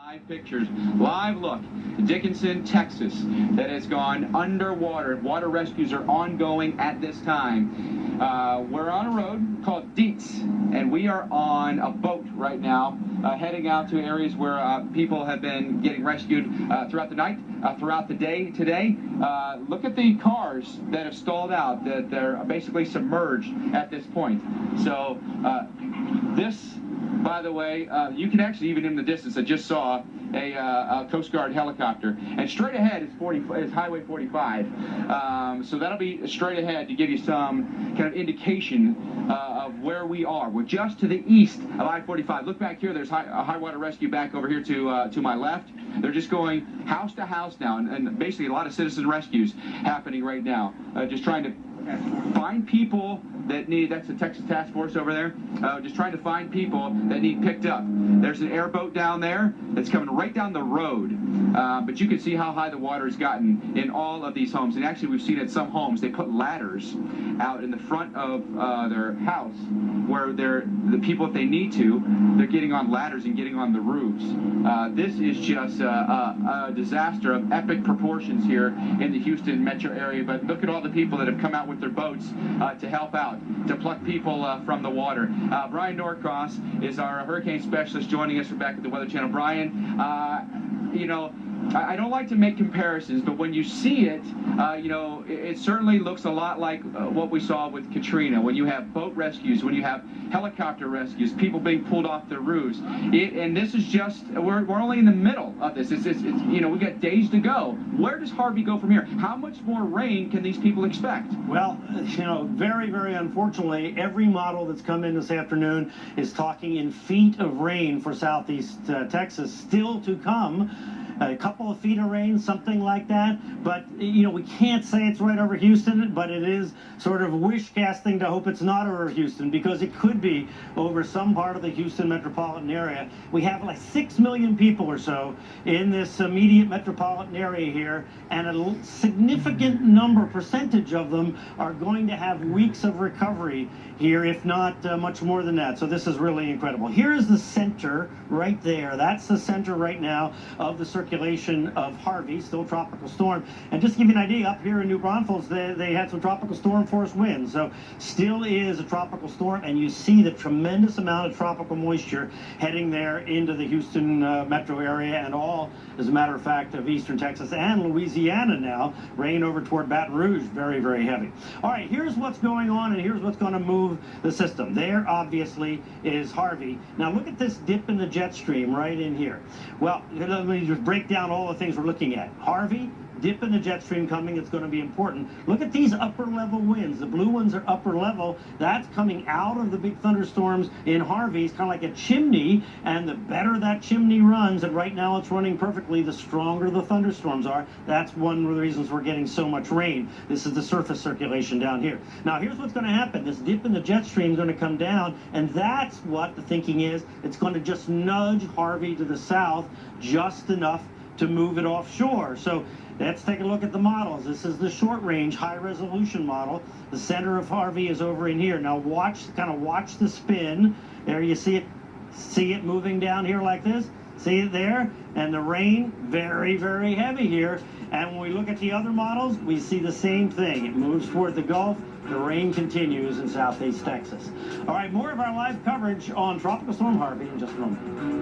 Live pictures, live look, Dickinson, Texas, that has gone underwater. Water rescues are ongoing at this time. We're on a road called Dietz, and we are on a boat right now, heading out to areas where people have been getting rescued throughout the night, throughout the day today. Look at the cars that have stalled out, that they're basically submerged at this point. So this, by the way, you can actually, even in the distance, I just saw a Coast Guard helicopter. And straight ahead is Highway 45. So that'll be straight ahead to give you some kind of indication of where we are. We're just to the east of I-45. Look back here. There's a high water rescue back over here to my left. They're just going house to house now, and basically a lot of citizen rescues happening right now. Just trying to find people that need, that's the Texas Task Force over there, just trying to find people that need picked up. There's an airboat down there that's coming right down the road, but you can see how high the water has gotten in all of these homes. And actually we've seen at some homes, they put ladders out in the front of their house where the people, if they need to, they're getting on ladders and getting on the roofs. This is just a disaster of epic proportions here in the Houston metro area, but look at all the people that have come out with their boats to help out, to pluck people from the water. Brian Norcross is our hurricane specialist joining us from back at the Weather Channel. Brian, you know, I don't like to make comparisons, but when you see it, you know, it certainly looks a lot like what we saw with Katrina. When you have boat rescues, when you have helicopter rescues, people being pulled off their roofs. And this is just, we're only in the middle of this. It's you know, we got days to go. Where does Harvey go from here? How much more rain can these people expect? Well, you know, very, very unfortunately, every model that's come in this afternoon is talking in feet of rain for southeast Texas still to come. A couple of feet of rain, something like that. But, you know, we can't say it's right over Houston, but it is sort of wish casting to hope it's not over Houston, because it could be over some part of the Houston metropolitan area. We have like 6 million people or so in this immediate metropolitan area here, and a significant percentage of them are going to have weeks of recovery here, if not much more than that. So this is really incredible. Here is the center right there. That's the center right now of the circulation of Harvey, still tropical storm. And just to give you an idea, up here in New Braunfels, they had some tropical storm force winds. So still is a tropical storm, and you see the tremendous amount of tropical moisture heading there into the Houston metro area and all, as a matter of fact, of eastern Texas and Louisiana now. Rain over toward Baton Rouge, very, very heavy. All right, here's what's going on, and here's what's going to move the system. There, obviously, is Harvey. Now, look at this dip in the jet stream right in here. Well, let me just break down all the things we're looking at. Harvey, dip in the jet stream coming, it's going to be important. Look at these upper level winds. The blue ones are upper level. That's coming out of the big thunderstorms in Harvey. It's kind of like a chimney, and the better that chimney runs, and right now it's running perfectly, the stronger the thunderstorms are. That's one of the reasons we're getting so much rain. This is the surface circulation down here. Now here's what's going to happen. This dip in the jet stream is going to come down, and that's what the thinking is. It's going to just nudge Harvey to the south just enough to move it offshore. So let's take a look at the models. This is the short range, high resolution model. The center of Harvey is over in here. Now watch the spin. There you see it moving down here like this. See it there? And the rain, very, very heavy here. And when we look at the other models, we see the same thing. It moves toward the Gulf. The rain continues in southeast Texas. All right, more of our live coverage on Tropical Storm Harvey in just a moment.